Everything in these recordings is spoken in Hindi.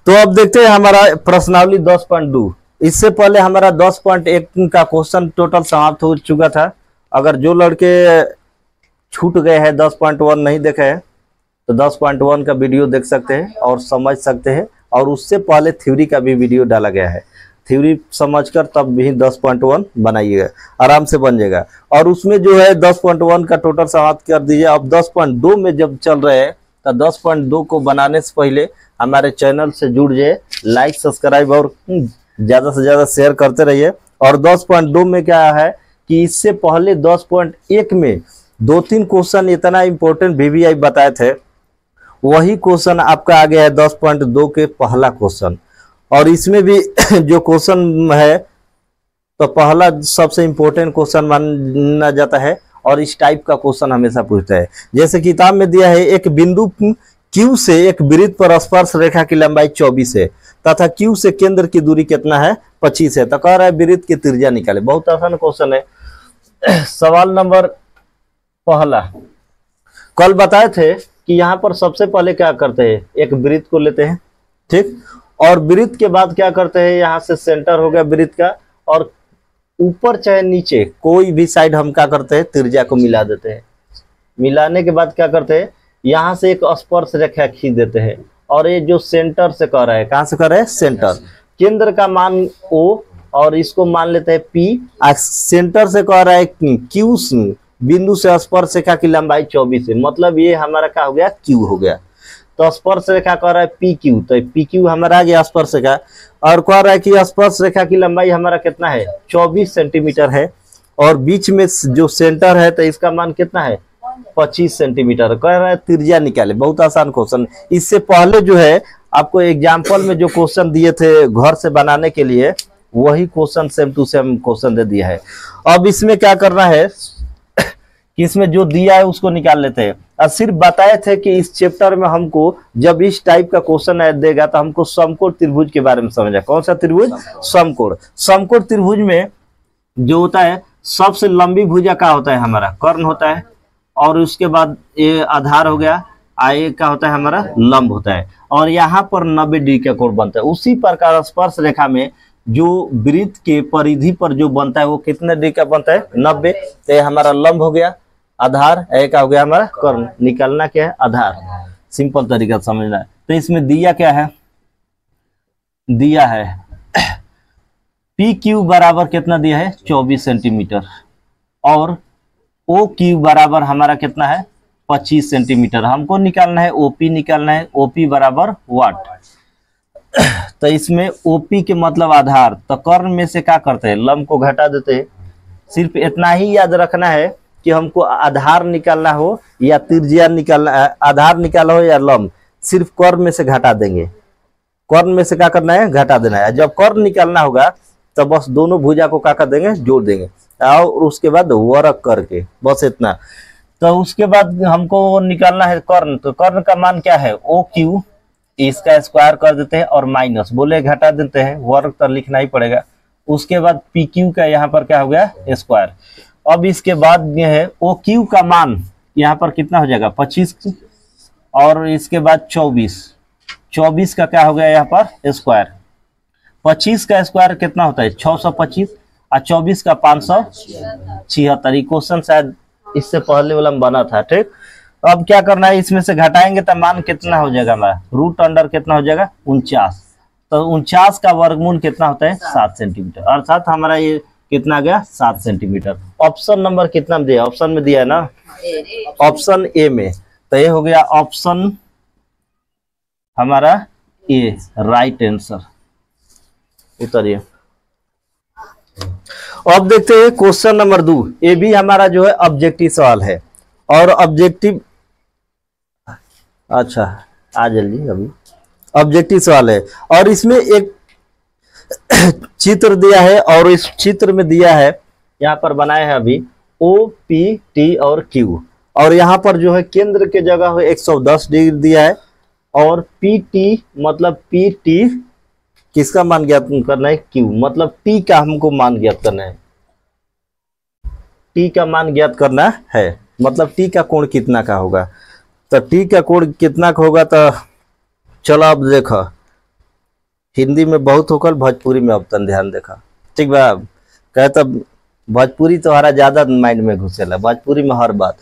तो अब देखते हैं हमारा प्रश्नावली 10.2। इससे पहले हमारा 10.1 का क्वेश्चन टोटल समाप्त हो चुका था। अगर जो लड़के छूट गए हैं 10.1 नहीं देखे हैं तो 10.1 का वीडियो देख सकते हैं और समझ सकते हैं, और उससे पहले थ्योरी का भी वीडियो डाला गया है। थ्योरी समझकर तब भी 10.1 बनाइएगा, आराम से बन जाएगा। और उसमें जो है 10.1 का टोटल समाप्त कर दीजिए। अब 10.2 में जब चल रहे हैं तो 10.2 को बनाने से पहले हमारे चैनल से जुड़ जाइए, लाइक सब्सक्राइब और ज़्यादा से ज़्यादा शेयर करते रहिए। और 10.2 में क्या है कि इससे पहले 10.1 में 2-3 क्वेश्चन इतना इम्पोर्टेंट VVI बताए थे, वही क्वेश्चन आपका आ गया है 10.2 के पहला क्वेश्चन। और इसमें भी जो क्वेश्चन है तो पहला सबसे इम्पोर्टेंट क्वेश्चन माना जाता है, और इस टाइप का क्वेश्चन हमेशा पूछता है। जैसे किताब में दिया है एक बिंदु Q से एक वृत्त पर स्पर्श रेखा की लंबाई 24 है तथा Q से केंद्र की दूरी कितना है 25 है। तो कह रहा है वृत्त की त्रिज्या निकाले। बहुत आसान क्वेश्चन है। सवाल नंबर पहला, कल बताए थे कि यहाँ पर सबसे पहले क्या करते हैं, एक वृत्त को लेते हैं, ठीक, और वृत्त के बाद क्या करते हैं, यहाँ से सेंटर हो गया वृत्त का, और ऊपर चाहे नीचे कोई भी साइड हम क्या करते हैं, त्रिज्या को मिला देते हैं। मिलाने के बाद क्या करते हैं, यहाँ से एक स्पर्श रेखा खींच देते हैं, और ये जो सेंटर से कर रहा है, कहाँ से कर रहे हैं, सेंटर, केंद्र का मान O और इसको मान लेते हैं P। सेंटर से कह रहा है Q, बिंदु से स्पर्श रेखा की लंबाई 24 है, मतलब ये हमारा क्या हो गया, Q हो गया। तो स्पर्श रेखा कह रहा है PQ, तो PQ हमारा आ गया स्पर्श रेखा, और कह रहा है कि स्पर्श रेखा की लंबाई हमारा कितना है, 24 सेंटीमीटर है, और बीच में जो सेंटर है तो इसका मान कितना है, 25 सेंटीमीटर। कह रहा है त्रिज्या निकाले। बहुत आसान क्वेश्चन। इससे पहले जो है आपको एग्जाम्पल में जो क्वेश्चन दिए थे घर से बनाने के लिए, वही question same to same question दे दिया है। अब इसमें क्या करना है कि इसमें जो दिया है उसको निकाल लेते हैं। और सिर्फ बताए थे कि इस चैप्टर में हमको जब इस टाइप का क्वेश्चन देगा तो हमको समकोण त्रिभुज के बारे में समझा। कौन सा त्रिभुज, समकोण। समकोण त्रिभुज में जो होता है सबसे लंबी भुजा क्या होता है, हमारा कर्ण होता है, और उसके बाद ये आधार हो गया, आय का होता है हमारा लंब होता है, और यहाँ पर 90 डिग्री का कोण बनता है। उसी प्रकार स्पर्श रेखा में जो वृत्त के परिधि पर जो बनता है वो कितने डिग्री का बनता है, 90। तो ये हमारा लंब हो गया, आधार ए का हो गया हमारा कर्ण। निकालना क्या है, आधार। सिंपल तरीका समझना है। तो इसमें दिया क्या है, दिया है PQ बराबर कितना दिया है, 24 सेंटीमीटर, और OQ बराबर हमारा कितना है, 25 सेंटीमीटर। हमको निकालना है OP, निकालना है OP बराबर वाट। तो इसमें OP के मतलब आधार, तो कर्ण में से क्या करते हैं, लंब को घटा देते हैं। सिर्फ इतना ही याद रखना है कि हमको आधार निकालना हो या त्रिज्या निकालना, आधार निकालना हो या लंब, सिर्फ कर्ण में से घटा देंगे। कर्ण में से क्या करना है, घटा देना है। जब कर्ण निकालना होगा तो बस दोनों भुजा को क्या कर देंगे, जोड़ देंगे, और उसके बाद वर्ग करके, बस इतना। तो उसके बाद हमको निकालना है कर्ण। तो कर्ण का मान क्या है, OQ, इसका स्क्वायर कर देते हैं और माइनस बोले घटा देते हैं, वर्ग तो लिखना ही पड़ेगा। उसके बाद PQ का यहाँ पर क्या हो गया, स्क्वायर। अब इसके बाद ये है OQ का मान यहाँ पर कितना हो जाएगा, 25, और इसके बाद 24 का क्या हो गया यहाँ पर स्क्वायर। 25 का स्क्वायर कितना होता है, 625, और 24 का 576। क्वेश्चन शायद इससे पहले वाला में बना था, ठीक। अब क्या करना है, इसमें से घटाएंगे तो मान कितना हो जाएगा हमारा, रूट अंडर कितना हो जाएगा, 49। तो 49 का वर्गमूल कितना होता है, 7 सेंटीमीटर, अर्थात हमारा ये कितना आ गया, 7 सेंटीमीटर। ऑप्शन नंबर कितना में दिया, ऑप्शन में दिया है ना, ऑप्शन ए में। तो ये हो गया ऑप्शन हमारा ए, राइट आंसर। उतरिए। अब देखते हैं क्वेश्चन नंबर 2। ये भी हमारा जो है ऑब्जेक्टिव सवाल है, और ऑब्जेक्टिव, अच्छा आ जल्दी, अभी ऑब्जेक्टिव सवाल है, और इसमें एक चित्र दिया है, और इस चित्र में दिया है, यहाँ पर बनाए हैं अभी OP, T और Q, और यहाँ पर जो है केंद्र के जगह 110 डिग्री दिया है, और PT मतलब PT किसका मान ज्ञात करना है, Q मतलब T का हमको मान ज्ञात करना है, T का मान ज्ञात करना है, मतलब T का कोण कितना का होगा। तो T का कोण कितना का होगा, तो चलो अब देखो हिंदी में बहुत होकर भोजपुरी में अब तन ध्यान देखा। ठीक बा, कहे तब भोजपुरी तुम्हारा ज्यादा माइंड में घुसेला, भोजपुरी में हर बात।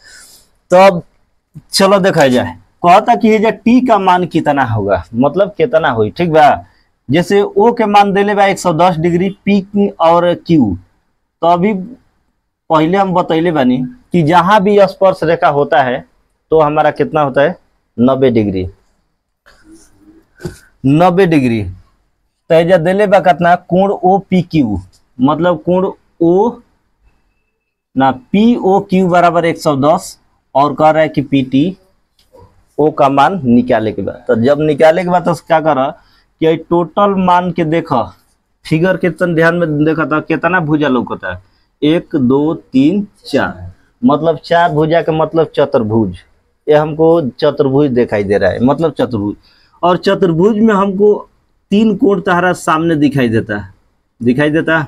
तो अब चलो देखा जाए, कहता कि ये टी का मान कितना होगा, मतलब कितना हुई। ठीक बा, जैसे ओ के मान देले बा 110 डिग्री, पी और क्यू। तो अभी पहले हम बतैले बानी कि जहां भी स्पर्श रेखा होता है तो हमारा कितना होता है 90 डिग्री। 90 डिग्री तो दिले बा कितना कोण ओ पी क्यू, मतलब कोण ओ ना पी ओ क्यू बराबर 110, और कह रहा है कि पी टी ओ का मान निकाले के बाद। तो जब निकाले के बाद तो क्या कर रहा कि टोटल मान के देखा, फिगर के ध्यान में देखा था कितना भुजा लौकता है, 1 2 3 4, मतलब 4 भुजा का मतलब चतुर्भुज। ये हमको चतुर्भुज दिखाई दे रहा है, मतलब चतुर्भुज। और चतुर्भुज में हमको 3 कोण तारा सामने दिखाई देता है, दिखाई देता है,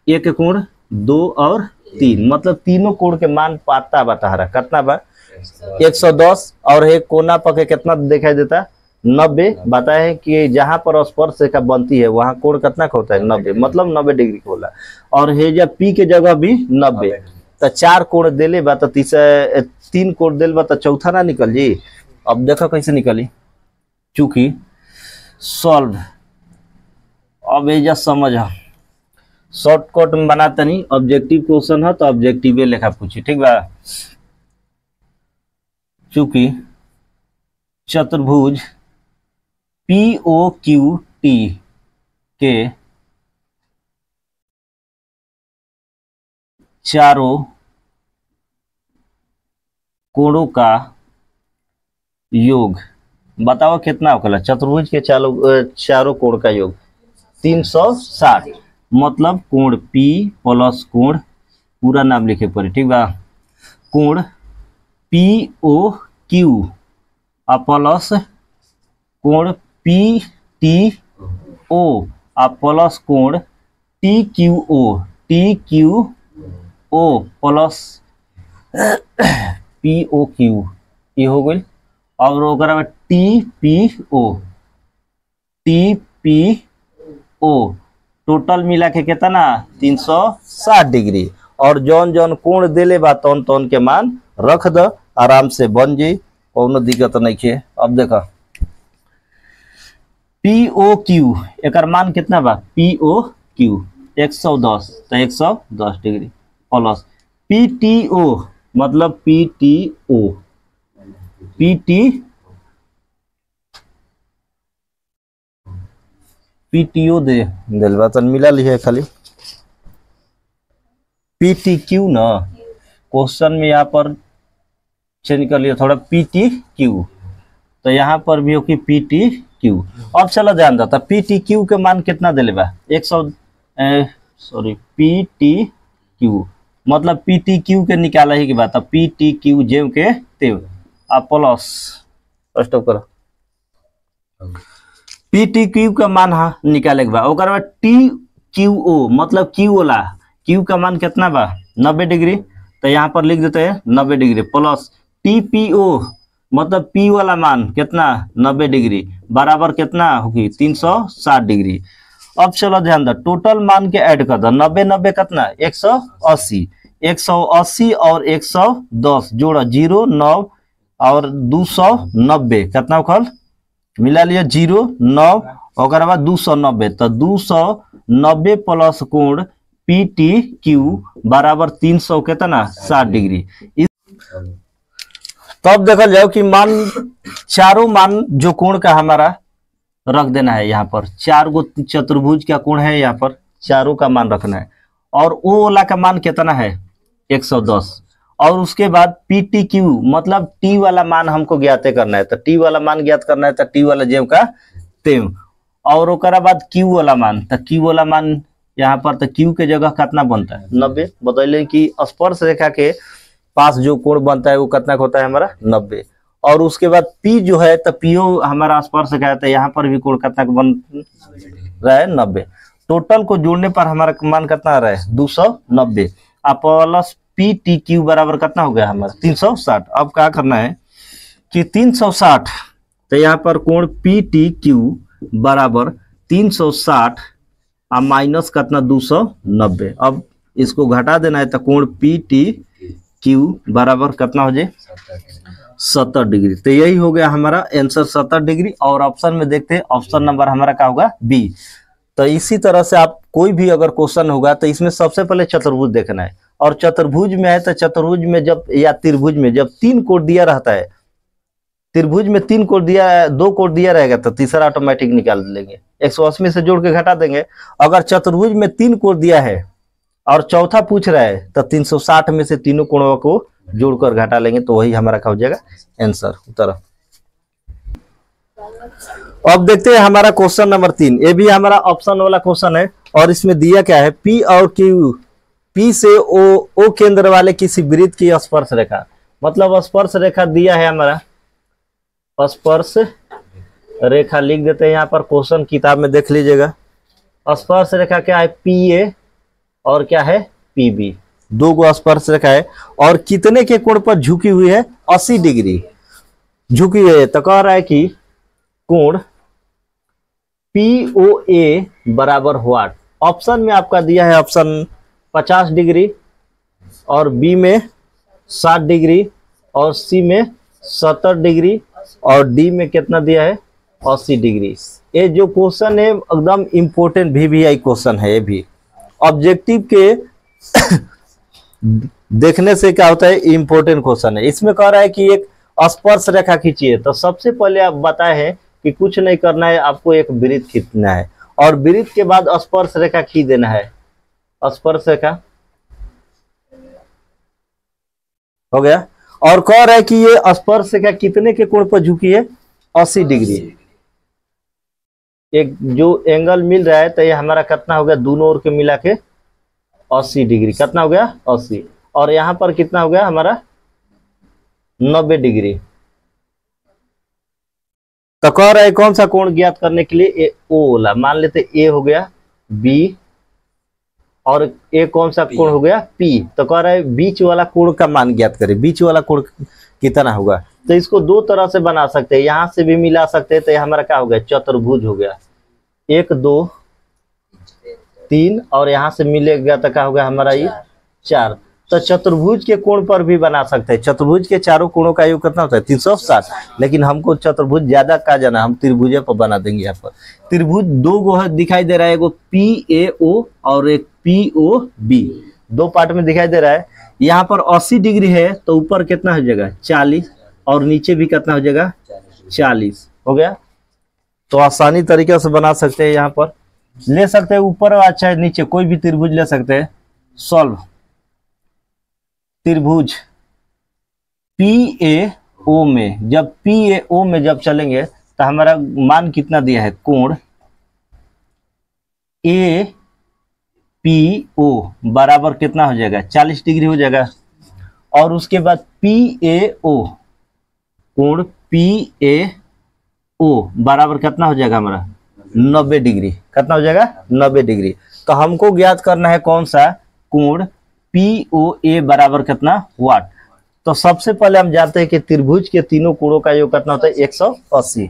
एक कोण 2 और 3, मतलब तीनों कोण के मान पाता बता रहा कितना बा 110, और एक कोना पर कितना दिखाई देता है 90। बताए कि जहां पर स्पर्श रेखा बनती है वहां कोण कितना का होता है 90, मतलब 90 डिग्री का होला। और हे जब पी के जगह भी 90, तो 4 कोण देले बा, तो 3 कोण देले बा, तो चौथा ना निकल जी। अब देखो कैसे निकली, चूंकि सॉल्व। अब ये समझ, शॉर्टकट में बनाता नहीं, ऑब्जेक्टिव क्वेश्चन है तो ऑब्जेक्टिव लेखा पूछी। ठीक बा, चूंकि चतुर्भुज पी ओ क्यू टी के चारों कोणों का योग बताओ कितना होगा। चतुर्भुज के चारों कोण का योग 360, मतलब कोण P प्लस कोण, पूरा नाम लिखे पड़े। ठीक बा, कोण POQ प्लस कोण PTO प्लस कोण TQO प्लस POQ, ये हो गई। और ओकरा में TPO टोटल मिला के कितना 360 डिग्री। और जौन जौन कोण देले बा तौन तौन के मान रख द, आराम से बन जी, कोनो दिक्कत नहीं है। अब देखा POQ एक मान कितना बा, POQ 110, तो 110 डिग्री प्लस PTO, मतलब PTO दे दिलवा तन मिला ली है खाली PTQ ना, क्वेश्चन में यहाँ पर चेंज कर लिया थोड़ा PTQ, तो यहाँ पर भी हो कि PTQ। अब चलो ध्यान देता PTQ के मान कितना दिले बा 100, PTQ मतलब PTQ के निकाला ही की बात, PTQ जेव के तेव प्लस स्टॉप करो, PTQ का मान निकाले के बाद ओकर बाद TQO मतलब Q वाला, Q का मान कितना बा 90 डिग्री, तो यहाँ पर लिख देते हैं 90 डिग्री प्लस TPO मतलब P वाला मान कितना 90 डिग्री बराबर कितना होगी 360 डिग्री। अब चलो ध्यान दो टोटल मान के ऐड कर दो, 90 90 कितना 180, 180 और 110 जोड़ा 0 9 और 290 कितना कल मिला लिया 0 9 और बाद 290, तो 290 प्लस कोण PTQ बराबर 300 कितना 60 डिग्री। तब देखा जाओ कि मान चारों मान जो कोण का हमारा रख देना है, यहाँ पर 4 गो चतुर्भुज का कोण है, यहाँ पर चारों का मान रखना है। और ओ वाला का मान कितना है 110, और उसके बाद PTQ मतलब T वाला मान हमको ज्ञात करना है, तो T वाला मान ज्ञात करना है, तो T वाला जेव का तेव। और ओकरा बाद Q वाला मान, तो Q वाला मान यहाँ पर, तो Q के जगह कितना बनता है 90। बतैले कि स्पर्श रेखा के पास जो कोण बनता है वो कितना होता है हमारा 90। और उसके बाद P जो है, तो PO हमारा स्पर्श रेखा है, तो यहाँ पर भी कोण कितना बन रहा है 90। टोटल को जोड़ने पर हमारा मान कितना आ रहा है 290 प्लस PTQ बराबर कितना हो गया हमारा 360। अब क्या करना है कि 360, तो यहाँ पर कोण PTQ बराबर 360 और माइनस कितना 290। अब इसको घटा देना है तो कोण पी टी क्यू बराबर कितना हो जाए 70 डिग्री। तो यही हो गया हमारा आंसर 70 डिग्री। और ऑप्शन में देखते हैं, ऑप्शन नंबर हमारा क्या होगा बी। तो इसी तरह से आप कोई भी अगर क्वेश्चन होगा तो इसमें सबसे पहले चतुर्भुज देखना है, और चतुर्भुज में है तो चतुर्भुज में जब या त्रिभुज में जब 3 कोण दिया रहता है, त्रिभुज में 3 कोण दिया 2 कोण दिया रहेगा तो तीसरा ऑटोमेटिक निकाल लेंगे, 180 से जोड़ के घटा देंगे। अगर चतुर्भुज में 3 कोण दिया है और चौथा पूछ रहा है तो 360 में से तीनों कोणों को जोड़कर घटा लेंगे, तो वही हमारा क्या हो जाएगा आंसर उत्तर। अब देखते हैं हमारा क्वेश्चन नंबर 3। ये भी हमारा ऑप्शन वाला क्वेश्चन है, और इसमें दिया क्या है, पी और क्यू, पी से ओ केंद्र वाले किसी वृत्त की स्पर्श रेखा, मतलब स्पर्श रेखा दिया है हमारा, स्पर्श रेखा लिख देते हैं यहाँ पर, क्वेश्चन किताब में देख लीजिएगा। स्पर्श रेखा क्या है, पी ए और क्या है पी बी, 2 गो स्पर्श रेखा है, और कितने के कोण पर झुकी हुई है 80 डिग्री झुकी हुई है। तो कह रहा है कि कोण POA बराबर व्हाट। ऑप्शन में आपका दिया है ऑप्शन 50 डिग्री, और बी में 60 डिग्री, और सी में 70 डिग्री, और डी में कितना दिया है 80 डिग्री। ये जो क्वेश्चन है एकदम इम्पोर्टेंट VVI क्वेश्चन है। ये भी ऑब्जेक्टिव के देखने से क्या होता है, इम्पोर्टेंट क्वेश्चन है। इसमें कह रहा है कि एक स्पर्श रेखा खींचिए। तो सबसे पहले आप बताए हैं कि कुछ नहीं करना है, आपको एक वृत्त खींचना है, और वृत्त के बाद स्पर्श रेखा खींच देना है। स्पर्श रेखा हो गया, और कह रहा है कि ये स्पर्श रेखा कितने के कोण पर झुकी है 80 डिग्री। एक जो एंगल मिल रहा है तो ये हमारा कितना हो गया, दोनों ओर के मिला के 80 डिग्री। कितना हो गया 80, और यहाँ पर कितना हो गया हमारा 90 डिग्री। तो कह रहा है कौन सा कोण ज्ञात करने के लिए, ए ओ वाला मान लेते, ए हो गया बी, और ए कौन सा कोण हो गया पी। तो कह रहा है बीच वाला कोण का मान ज्ञात करें, बीच वाला कोण कितना होगा। तो इसको 2 तरह से बना सकते हैं, यहाँ से भी मिला सकते हैं। तो ये हमारा क्या हो गया चतुर्भुज हो गया, 1 2 3, और यहाँ से मिलेगा तो क्या हो गया हमारा ये 4। तो चतुर्भुज के कोण पर भी बना सकते हैं। चतुर्भुज के चारों कोणों का योग कितना होता है 360, लेकिन हमको चतुर्भुज ज्यादा का जाना, हम त्रिभुज पर बना देंगे। यहाँ पर त्रिभुज 2 गो दिखाई दे रहा है, एगो PAO और एक POB, 2 पार्ट में दिखाई दे रहा है। यहाँ पर 80 डिग्री है तो ऊपर कितना हो जाएगा 40, और नीचे भी कितना हो जाएगा 40 हो गया। तो आसानी तरीके से बना सकते हैं, यहाँ पर ले सकते हैं ऊपर अच्छा है नीचे, कोई भी त्रिभुज ले सकते हैं। सॉल्व त्रिभुज PAO में, जब PAO में जब चलेंगे तो हमारा मान कितना दिया है, कोण APO बराबर कितना हो जाएगा 40 डिग्री हो जाएगा। और उसके बाद PAO, कोण PAO बराबर कितना हो जाएगा हमारा 90 डिग्री। कितना हो जाएगा 90 डिग्री। तो हमको ज्ञात करना है कौन सा, कोण POA बराबर कितना वाट। तो सबसे पहले हम जानते हैं कि त्रिभुज के तीनों कोणों का योग कितना होता है 180।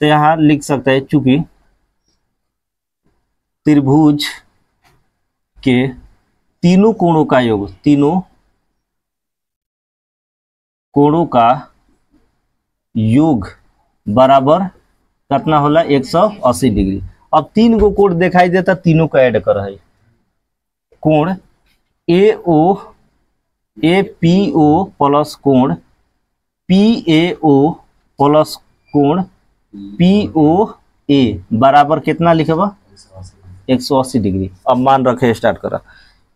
तो यहाँ लिख सकते हैं, चूंकि त्रिभुज के तीनों कोणों का योग, तीनों कोणों का योग बराबर कितना होला 180 डिग्री। अब 3 गो कोण दिखाई देता, तीनों का ऐड कर है, कोण APO प्लस कोण PAO प्लस कोण POA बराबर कितना लिखेगा 180 डिग्री। अब मान रखे स्टार्ट करा,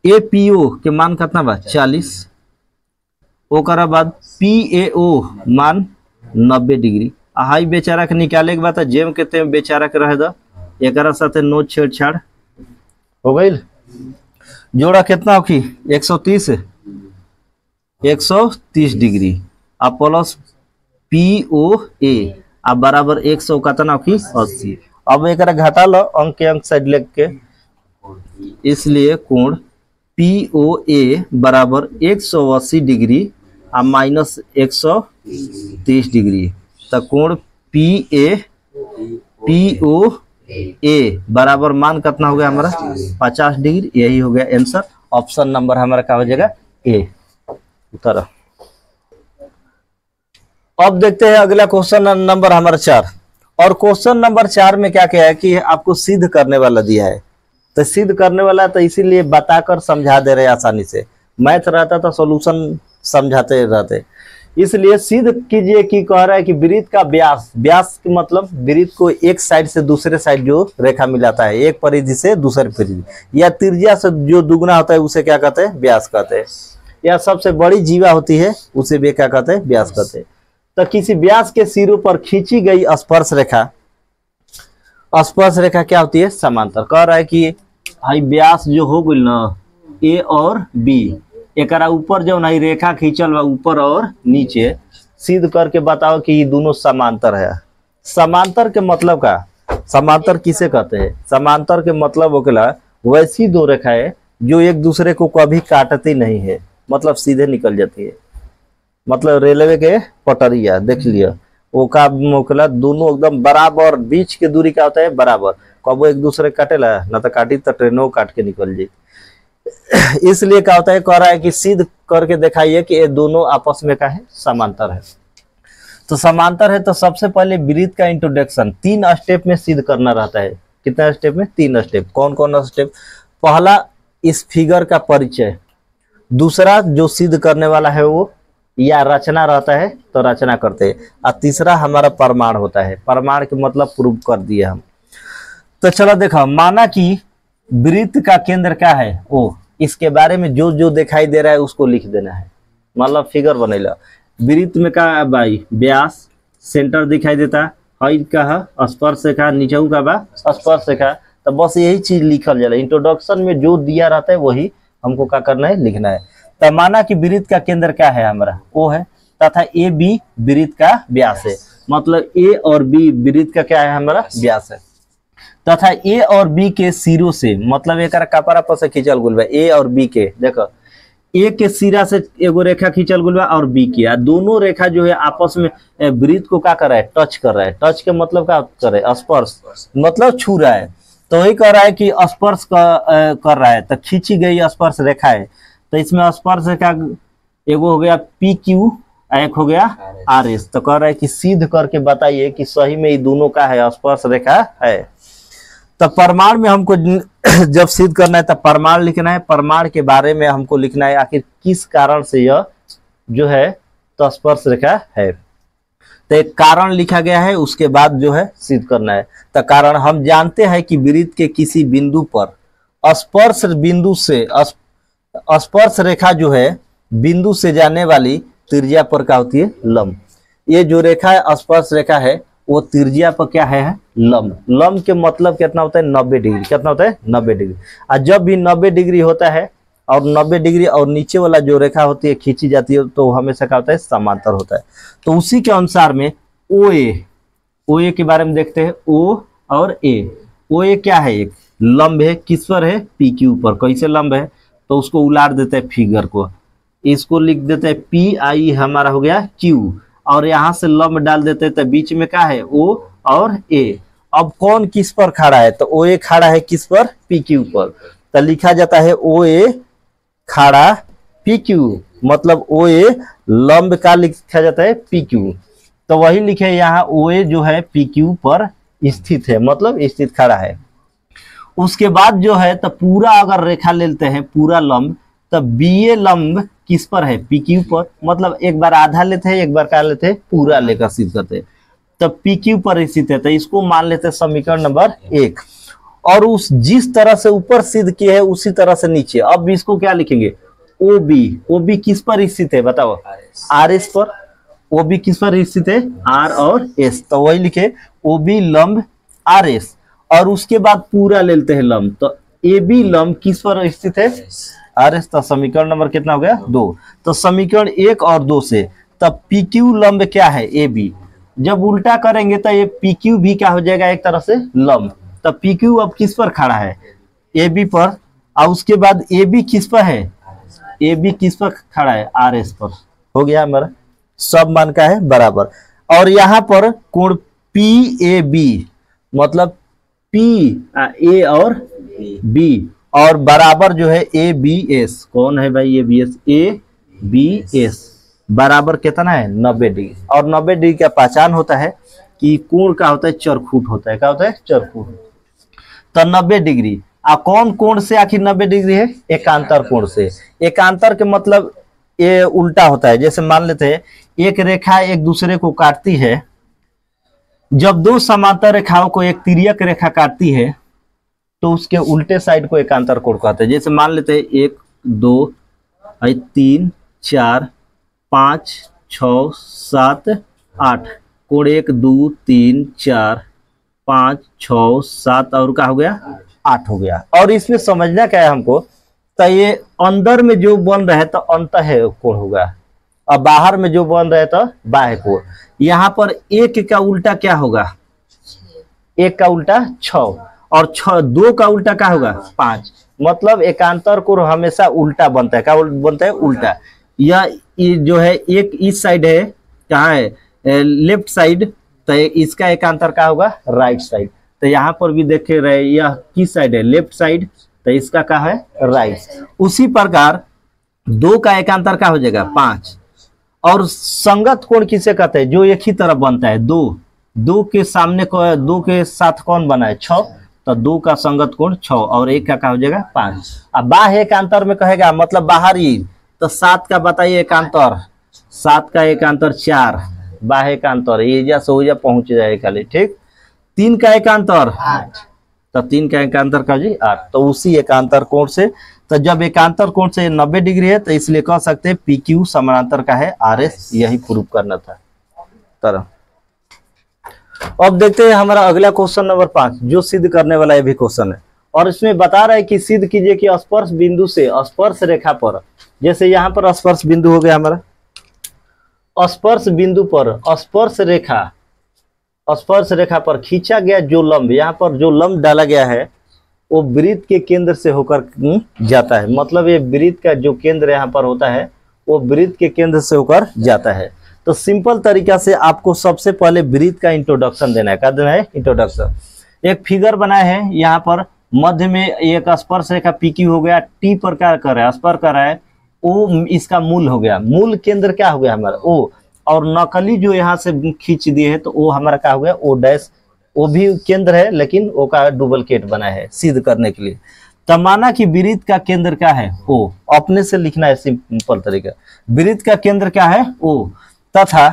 APO के मान कितना बा 40, ओकरा बाद PAO मान 90 डिग्री। हाई बेचारा के निकाले के बाद जेम के तेम बेचारा के रहे दो, एकरा साथे नो छेड़छाड़ हो गई। जोड़ा कितना होगी 130 डिग्री, आ प्लस POA आ बराबर 100 कितना होगी 80। अब एक घटा लो अंक के अंक साइड लेग के, इसलिए कोण POA बराबर 180 डिग्री आ माइनस 130 डिग्री। तो कोण POA ए बराबर मान कितना हो गया हमारा 50 डिग्री। यही हो गया आंसर। ऑप्शन नंबर हमारा क्या हो जाएगा ए उत्तर। अब देखते हैं अगला क्वेश्चन नंबर हमारा 4। और क्वेश्चन नंबर 4 में क्या क्या है कि आपको सिद्ध करने वाला दिया है। तो सिद्ध करने वाला तो इसीलिए बताकर समझा दे रहे आसानी से। मैथ रहता तो सॉल्यूशन समझाते रहते। इसलिए सिद्ध कीजिए कि कह रहा है कि वृत्त का व्यास, व्यास के मतलब वृत्त को एक साइड से दूसरे साइड जो रेखा मिलाता है, एक परिधि से दूसरी परिधि, या त्रिज्या से जो दुगना होता है उसे क्या कहते हैं व्यास कहते हैं। या सबसे बड़ी जीवा होती है उसे भी क्या कहते हैं व्यास कहते हैं। तो किसी व्यास के सिरों पर खींची गई स्पर्श रेखा, स्पर्श रेखा क्या होती है समांतर। कह रहा है कि भाई व्यास जो हो गई ना ए और बी, एक ऊपर जो नहीं रेखा खींचल बा ऊपर और नीचे, सिद्ध करके बताओ कि ये दोनों समांतर है। समांतर के मतलब का, समांतर किसे कहते हैं? समांतर के मतलब होगा वैसी दो रेखाएं जो एक दूसरे को कभी काटती नहीं है, मतलब सीधे निकल जाती है। मतलब रेलवे के पटरिया देख लिया वो का मोकला दोनों एकदम बराबर, बीच के दूरी क्या होता है बराबर। कब एक दूसरे काटेला ना तो काटी तो ट्रेनों काट के निकल जाए। इसलिए क्या होता है कह रहा है कि सिद्ध करके दिखाइए कि ये दोनों आपस में क्या है समांतर है। तो समांतर है तो सबसे पहले वृत्त का इंट्रोडक्शन 3 स्टेप में सिद्ध करना रहता है। कितना स्टेप में? 3 स्टेप। कौन कौन स्टेप? पहला इस फिगर का परिचय, दूसरा जो सिद्ध करने वाला है वो, या रचना रहता है तो रचना करते हैं, और तीसरा हमारा प्रमाण होता है। प्रमाण के मतलब प्रूव कर दिए हम। तो चलो देखो, माना कि वृत्त का केंद्र क्या है ओ, इसके बारे में जो जो दिखाई दे रहा है उसको लिख देना है। मतलब फिगर बनेला वृत्त में क्या है भाई व्यास, सेंटर दिखाई देता है का स्पर्श रेखा, नीचे का बा स्पर्श रेखा। तो बस यही चीज लिखल जाला। इंट्रोडक्शन में जो दिया रहता है वही हमको क्या करना है लिखना है। तो माना कि वृत्त का केंद्र क्या है हमारा ओ है, तथा ए बी वृत्त का व्यास है। मतलब ए और बी वृत्त का क्या है हमारा व्यास है, तथा ए और बी के सिरों से, मतलब एक कपड़ा पर से खींचल गुल बा ए और बी के, देखो ए के सिरा से एगो रेखा खींचल गुल बा और बी के, दोनों रेखा जो है आपस में वृत्त को क्या कर रहा है टच कर रहा है। टच के मतलब क्या कर रहा है स्पर्श, मतलब छू रहा है। तो वही कह रहा है कि स्पर्श कर रहा है। तो खींची गई स्पर्श रेखा है, तो इसमें स्पर्श रेखा एगो हो गया पी क्यू, एक हो गया आर एस। तो कह रहा है कि सिद्ध करके बताइए कि सही में ये दोनों का है स्पर्श रेखा है। तो प्रमाण में हमको जब सिद्ध करना है तो प्रमाण लिखना है। प्रमाण के बारे में हमको लिखना है आखिर किस कारण से यह जो है तो स्पर्श रेखा है। तो एक कारण लिखा गया है, उसके बाद जो है सिद्ध करना है। तो कारण हम जानते हैं कि वृत्त के किसी बिंदु पर स्पर्श बिंदु से स्पर्श रेखा जो है बिंदु से जाने वाली त्रिज्या पर क्या होती है लंब। ये जो रेखा है स्पर्श रेखा है वो त्रिज्या पर क्या है लंब। लंब के मतलब कितना होता है 90 डिग्री। कितना होता है 90 डिग्री। और जब भी 90 डिग्री होता है और 90 डिग्री और नीचे वाला जो रेखा होती है खींची जाती है तो हमेशा क्या होता है समांतर होता है। तो उसी के अनुसार में ओ ए के बारे में देखते हैं। ओ और ए क्या है एक लंब है, किस पर है पी क्यू पर। कैसे लंब है तो उसको उलाट देते हैं फिगर को, इसको लिख देते हैं पी आई हमारा हो गया क्यू, और यहाँ से लंब डाल देते हैं तो बीच में क्या है ओ और ए। अब कौन किस पर खड़ा है तो ओ ए खड़ा है किस पर पी क्यू पर। तो लिखा जाता है ओ ए खड़ा पी क्यू, मतलब ओ ए लंब का लिखा जाता है पी क्यू। तो वही लिखे यहाँ ओ ए जो है पी क्यू पर स्थित है, मतलब स्थित खड़ा है। उसके बाद जो है तो पूरा अगर रेखा लेते हैं पूरा लंब, तो बी ए लंब किस पर है पी क्यू पर। मतलब एक बार आधा लेते हैं एक बार क्या लेते हैं पूरा लेकर सिद्ध करते हैं। तो पी क्यू पर स्थित है तो इसको मान लेते हैं समीकरण नंबर 1। और उस जिस तरह से ऊपर सिद्ध किए है उसी तरह से नीचे। अब इसको क्या लिखेंगे ओ बी किस पर स्थित है बताओ आर एस पर। ओ बी किस पर स्थित है आर और एस, तो वही लिखे ओ बी लंब आर एस। और उसके बाद पूरा लेते हैं लंब, तो ए बी लंब किस पर स्थित है आर एस। तो समीकरण नंबर कितना हो गया 2। तो समीकरण 1 और 2 से तब पी क्यू लंब क्या है ए बी। जब उल्टा करेंगे तो ये पी क्यू भी क्या हो जाएगा एक तरह से लंब। तब पी क्यू अब किस पर खड़ा है ए बी पर, और उसके बाद ए बी किस पर है ए बी किस पर खड़ा है आर एस पर। हो गया हमारा सब मान का है बराबर। और यहाँ पर कोण पी ए बी मतलब ए और बी, और बराबर जो है ए बी एस। कौन है भाई A B S? A B S बराबर कितना है? 90 डिग्री। और 90 डिग्री का पहचान होता है कि कोण का होता है चरखूट होता है। क्या होता है? चरखूट। तो 90 डिग्री कौन कोण से आखिर 90 डिग्री है? एकांतर कोण से। एकांतर के मतलब ये उल्टा होता है। जैसे मान लेते हैं एक रेखा एक दूसरे को काटती है, जब दो समांतर रेखाओं को एक तिर्यक रेखा काटती है तो उसके उल्टे साइड को एकांतर कोण कहते हैं। जैसे मान लेते हैं 1 2 3 4 5 6 7 8 कोण 1 2 3 4 5 6 7 और क्या हो गया? 8 हो गया। और इसमें समझना क्या है हमको? तो ये अंदर में जो बन रहा है तो अंतः कोण होगा, और बाहर में जो बन रहा है तो बाह्य कोण। यहाँ पर 1 का उल्टा क्या होगा? 1 का उल्टा 6, और 2 का उल्टा क्या होगा? 5। मतलब एकांतर कोण हमेशा उल्टा बनता है। क्या बनता है? उल्टा। यह जो है एक इस साइड है, कहाँ है? लेफ्ट साइड, तो इसका एकांतर क्या होगा? Right side. तो यहाँ पर भी देखे रहे यह किस साइड है? लेफ्ट साइड, तो इसका क्या है? राइट। उसी प्रकार 2 का एकांतर क्या हो जाएगा? 5। और संगत कोण किसे कहते हैं? जो एक ही तरफ बनता है। 2 के सामने को 2 के साथ कौन बना है? 6। तो 2 का संगत कोण 6 और 1 का क्या हो जाएगा? 5। अब बाह्य एकांतर में कहेगा मतलब बाहर ही, तो 7 का बताइए एकांतर। 7 का एकांतर 4, बाह्य एकांतर ये सोजा पहुंच जाए खाली। ठीक। 3 का एकांतर 8, तो 3 का एकांतर का जी 8। तो उसी एकांतर कोण से, तो जब एकांतर कोण से 90 डिग्री है तो इसलिए कह सकते हैं पी क्यू समानांतर का है आर एस। यही प्रूव करना था तरह। अब देखते हैं हमारा अगला क्वेश्चन नंबर 5, जो सिद्ध करने वाला ये भी क्वेश्चन है। और इसमें बता रहा है कि सिद्ध कीजिए कि स्पर्श बिंदु से स्पर्श रेखा पर, जैसे यहाँ पर स्पर्श बिंदु हो गया हमारा, स्पर्श बिंदु पर स्पर्श रेखा पर खींचा गया जो लंब, यहाँ पर जो लंब डाला गया है वो वृत्त के केंद्र से होकर जाता है। मतलब ये वृत्त का जो केंद्र यहाँ पर होता है वो वृत्त के केंद्र से होकर जाता है। तो सिंपल तरीका से आपको सबसे पहले वृत्त का इंट्रोडक्शन देना है। क्या देना है? इंट्रोडक्शन। एक फिगर बनाए हैं, यहाँ पर मध्य में एक स्पर्श रेखा पी क्यू हो गया, टी पर क्या कर रहा है? स्पर्श कर रहा है। ओ इसका मूल हो गया, मूल केंद्र क्या हो गया हमारा? ओ। और नकली जो यहाँ से खींच दिए है तो वो हमारा क्या हो गया? O dash. वो भी केंद्र है लेकिन वो का डुप्लीकेट बना है सिद्ध करने के लिए। तब माना कि वृत्त का केंद्र क्या है? ओ। अपने से लिखना है सिंपल तरीका। वृत्त का केंद्र क्या है? ओ। तथा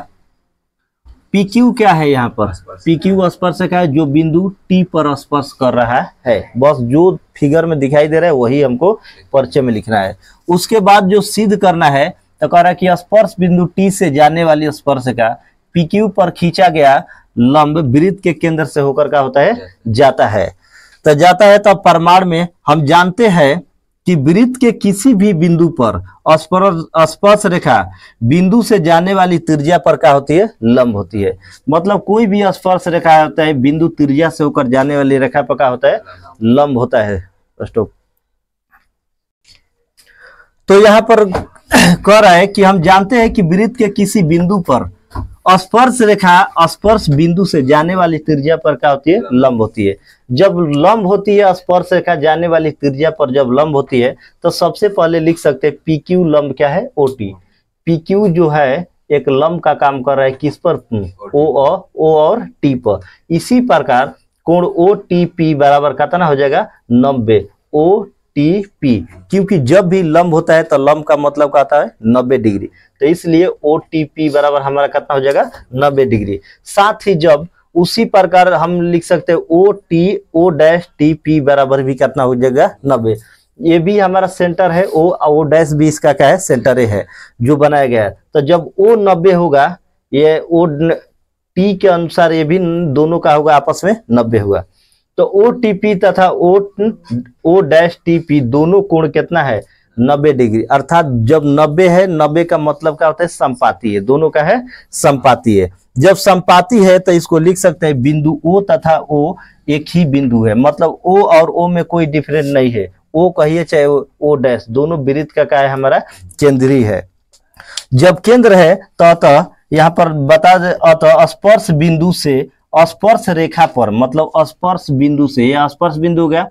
पी क्यू क्या है? यहाँ पर पी क्यू स्पर्श क्या है? जो बिंदु टी पर स्पर्श कर रहा है। बस जो फिगर में दिखाई दे रहा है वही हमको परिचय में लिखना है। उसके बाद जो सिद्ध करना है तो कह रहा है कि स्पर्श बिंदु टी से जाने वाली स्पर्श का पी क्यू पर खींचा गया लंब वृत्त के केंद्र से होकर क्या होता है? जाता है। तो जाता है तो प्रमाण में हम जानते हैं कि वृत्त के किसी भी बिंदु पर स्पर्श रेखा बिंदु से जाने वाली त्रिज्या पर क्या होती है? लंब होती है। मतलब कोई भी स्पर्श रेखा होता है बिंदु त्रिज्या से होकर जाने वाली रेखा पर क्या होता है? लंब होता है। स्टॉप। तो यहाँ पर कह रहा है कि हम जानते हैं कि वृत्त के किसी बिंदु पर स्पर्श रेखा स्पर्श बिंदु से जाने वाली त्रिज्या पर क्या होती है? लंब होती है। जब लंब होती है स्पर्श रेखा जाने वाली त्रिज्या पर जब लंब होती है तो सबसे पहले लिख सकते हैं पी क्यू लंब क्या है? O T. पी क्यू जो है एक लंब का काम कर रहा है किस पर? ओ और टी पर। इसी प्रकार कोण ओ टी पी बराबर कितना हो जाएगा? 90 ओ टी पी। क्योंकि जब भी लंब होता है तो लंब का मतलब क्या आता है? 90 डिग्री। तो इसलिए ओ टी पी बराबर हमारा कितना हो जाएगा? 90 डिग्री। साथ ही जब उसी प्रकार हम लिख सकते हैं ओ डैश टी पी बराबर भी कितना हो जाएगा? 90। ये भी हमारा सेंटर है, ओ डैश भी इसका क्या है? सेंटर है जो बनाया गया है। तो जब ओ 90 होगा, ये ओ टी के अनुसार ये भी दोनों का होगा आपस में 90 होगा। तो ओ टी पी तथा ओ डैश टी पी दोनों कोण कितना है? 90 डिग्री। अर्थात जब 90 है, 90 का मतलब क्या होता है? संपाती है। दोनों का है संपाती है। जब संपाती है तो इसको लिख सकते हैं बिंदु ओ तथा ओ एक ही बिंदु है। मतलब ओ और ओ में कोई डिफरेंस नहीं है। ओ कहिए चाहे ओ डैश, दोनों वृत्त का क्या है? हमारा केंद्रीय है। जब केंद्र है तो अतः यहाँ पर बता दे, अतः स्पर्श बिंदु से स्पर्श रेखा पर, मतलब स्पर्श बिंदु से, ये स्पर्श बिंदु हो गया,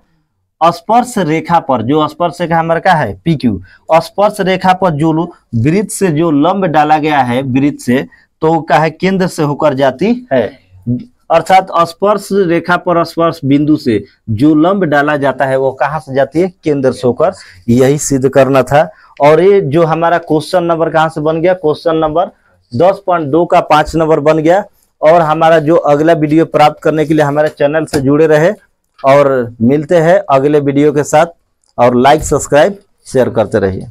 स्पर्श रेखा पर, जो स्पर्श रेखा हमारा क्या है PQ, स्पर्श रेखा पर जो वृत्त से जो लंब डाला गया है वृत्त से, तो क्या है केंद्र से होकर जाती है। अर्थात स्पर्श रेखा पर स्पर्श बिंदु से जो लंब डाला जाता है वो कहाँ से जाती है, केंद्र से होकर। यही सिद्ध करना था। और ये जो हमारा क्वेश्चन नंबर कहाँ से बन गया, क्वेश्चन नंबर 10.2 का 5 नंबर बन गया। और हमारा जो अगला वीडियो प्राप्त करने के लिए हमारे चैनल से जुड़े रहे, और मिलते हैं अगले वीडियो के साथ। और लाइक सब्सक्राइब शेयर करते रहिए।